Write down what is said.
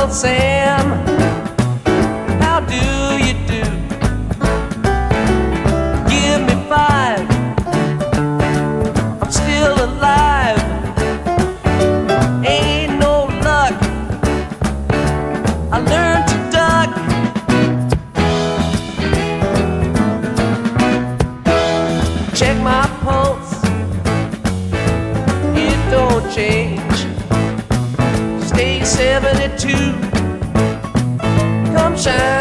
Uncle Sam, how do you do? Give me five, I'm still alive. Ain't no luck, I learned to duck. Check my pulse, it don't change. Stay 72, come shine.